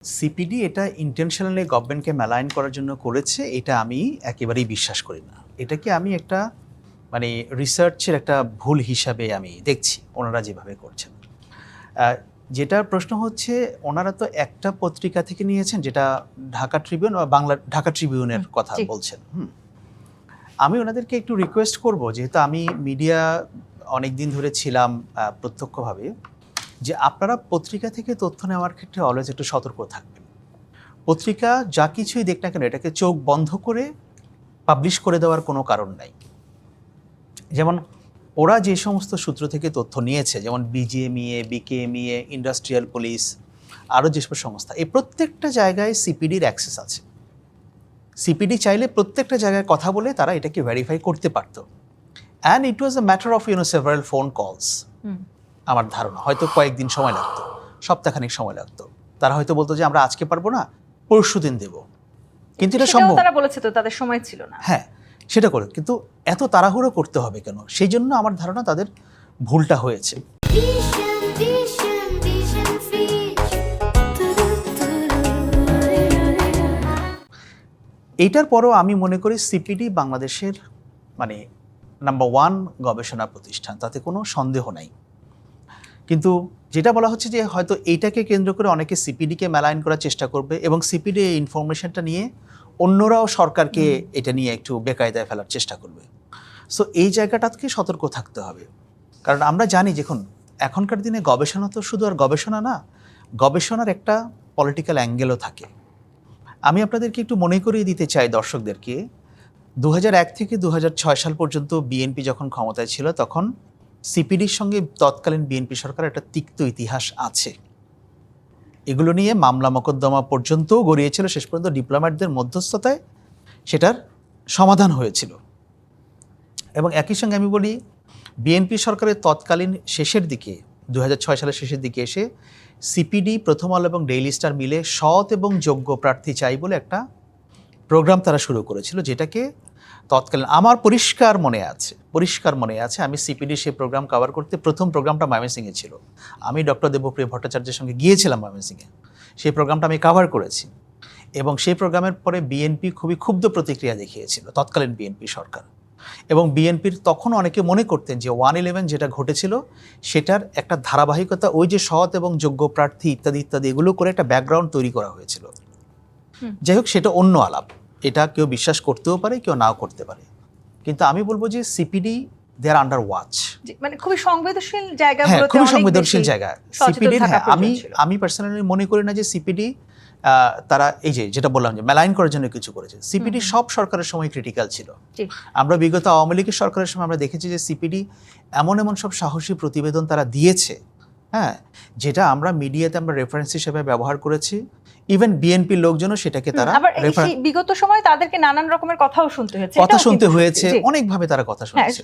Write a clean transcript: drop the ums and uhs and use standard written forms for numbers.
CPD এটা intentionally গভর্নমেন্টকে malign করার জন্য করেছে, এটা আমি একেবারেই বিশ্বাস করি না। এটাকে আমি একটা রিসার্চের একটা ভুল হিসাবে আমি দেখছি ওনারা যেভাবে করছেন। যেটার প্রশ্ন হচ্ছে, ওনারা তো একটা পত্রিকা থেকে নিয়েছেন, যেটা ঢাকা ট্রিবিউন বা ঢাকা ট্রিবিউনের কথা বলছেন। আমি ওনাদেরকে একটু রিকোয়েস্ট করব, যেহেতু আমি মিডিয়া অনেক দিন ধরে ছিলাম প্রত্যক্ষভাবে, যে আপনারা পত্রিকা থেকে তথ্য নেওয়ার ক্ষেত্রে অলওয়েজ একটু সতর্ক থাকবেন। পত্রিকা যা কিছুই দেখ না কেন, এটাকে চোখ বন্ধ করে পাবলিশ করে দেওয়ার কোনো কারণ নাই। যেমন ওরা যে সমস্ত সূত্র থেকে তথ্য নিয়েছে, যেমন বিজিএমইএ, বিকেএমইএ, ইন্ডাস্ট্রিয়াল পুলিশ, আরও যেসব সংস্থা, এই প্রত্যেকটা জায়গায় সিপিডির অ্যাক্সেস আছে। সিপিডি চাইলে প্রত্যেকটা জায়গায় কথা বলে তারা এটাকে ভেরিফাই করতে পারত। And it was a matter of several phone calls. আমার ধারণা হয়তো কয়েকদিন সময় লাগতো, সপ্তাহখানিক সময় লাগতো। তারা হয়তো বলতো যে আমরা আজকে পারবো না, পরশু দিন দেবো, কিন্তু এটা সম্ভব। তারা বলেছে তো তাদের সময় ছিল না। হ্যাঁ, সেটা করে, কিন্তু এত তাড়াহুড়ো করতে হবে কেন? সেই জন্য আমার ধারণা তাদের ভুলটা হয়েছে। এইটার পরও আমি মনে করি সিপিডি বাংলাদেশের নাম্বার 1 গবেষণা প্রতিষ্ঠান, তাতে কোনো সন্দেহ নাই। কিন্তু যেটা বলা হচ্ছে যে হয়তো এইটাকে কেন্দ্র করে অনেকে সিপিডিকে মেলাইন করার চেষ্টা করবে, এবং সিপিডি এই ইনফরমেশনটা নিয়ে অন্যরাও সরকারকে এটা নিয়ে একটু বেকায়দায় ফেলার চেষ্টা করবে। সো এই জায়গাটাকে সতর্ক থাকতে হবে। কারণ আমরা জানি, দেখুন এখনকার দিনে গবেষণা তো শুধু আর গবেষণা না, গবেষণার একটা পলিটিক্যাল অ্যাঙ্গেলও থাকে। আমি আপনাদেরকে একটু মনে করিয়ে দিতে চাই দর্শকদেরকে, 2001 থেকে 2006 সাল পর্যন্ত বিএনপি যখন ক্ষমতায় ছিল, তখন সিপিডির সঙ্গে তৎকালীন বিএনপি সরকার একটা তিক্ত ইতিহাস আছে। এগুলো নিয়ে মামলা মোকদ্দমা পর্যন্ত গড়িয়েছিল, শেষ পর্যন্ত ডিপ্লোম্যাটদের মধ্যস্থতায় সেটার সমাধান হয়েছিল। এবং একই সঙ্গে আমি বলি, বিএনপি সরকারের তৎকালীন শেষের দিকে 2006 সালের শেষের দিকে এসে সিপিডি, প্রথম আলো এবং ডেইলি স্টার মিলে সৎ এবং যোগ্য প্রার্থী চাই বলে একটা প্রোগ্রাম তারা শুরু করেছিল, যেটাকে তৎকালীন আমার পরিষ্কার মনে আছে আমি সিপিডি সেই প্রোগ্রাম কভার করতে, প্রথম প্রোগ্রামটা ময়মনসিংহে ছিল। আমি ডক্টর দেবপ্রিয় ভট্টাচার্যের সঙ্গে গিয়েছিলাম ময়মনসিংহে, সেই প্রোগ্রামটা আমি কভার করেছি। এবং সেই প্রোগ্রামের পরে বিএনপি খুবই ক্ষুব্ধ প্রতিক্রিয়া দেখিয়েছিল, তৎকালীন বিএনপি সরকার। এবং বিএনপির তখন অনেকে মনে করতেন যে 111 যেটা ঘটেছিল সেটার একটা ধারাবাহিকতা, ওই যে সৎ এবং যোগ্য প্রার্থী ইত্যাদি ইত্যাদি এগুলো করে একটা ব্যাকগ্রাউন্ড তৈরি করা হয়েছিল। যাই হোক, সেটা অন্য আলাপ, এটা কেউ বিশ্বাস করতেও পারে, কেউ নাও করতে পারে। কিন্তু আমি বলবো যে সিপিডি দে আর আন্ডার ওয়াচ, খুবই সংবেদনশীল জায়গাগুলোতে, হ্যাঁ খুবই সংবেদনশীল জায়গা সিপিডি। হ্যাঁ, আমি পার্সোনালি মনে করি না যে সিপিডি তারা এই যেটা বললাম যে মেলাইন করার জন্য কিছু করেছে। সিপিডি সব সরকারের সময় ক্রিটিক্যাল ছিল। আমরা বিগত আওয়ামী লীগের সরকারের সময় আমরা দেখেছি যে সিপিডি এমন সব সাহসী প্রতিবেদন তারা দিয়েছে, হ্যাঁ, যেটা আমরা মিডিয়াতে আমরা রেফারেন্স হিসেবে ব্যবহার করেছি। ইভেন বিএনপির লোকজনও সেটাকে তারা বিগত সময় তাদেরকে নানান রকমের কথাও শুনতে হয়েছে, অনেকভাবে তারা কথা শুনেছে।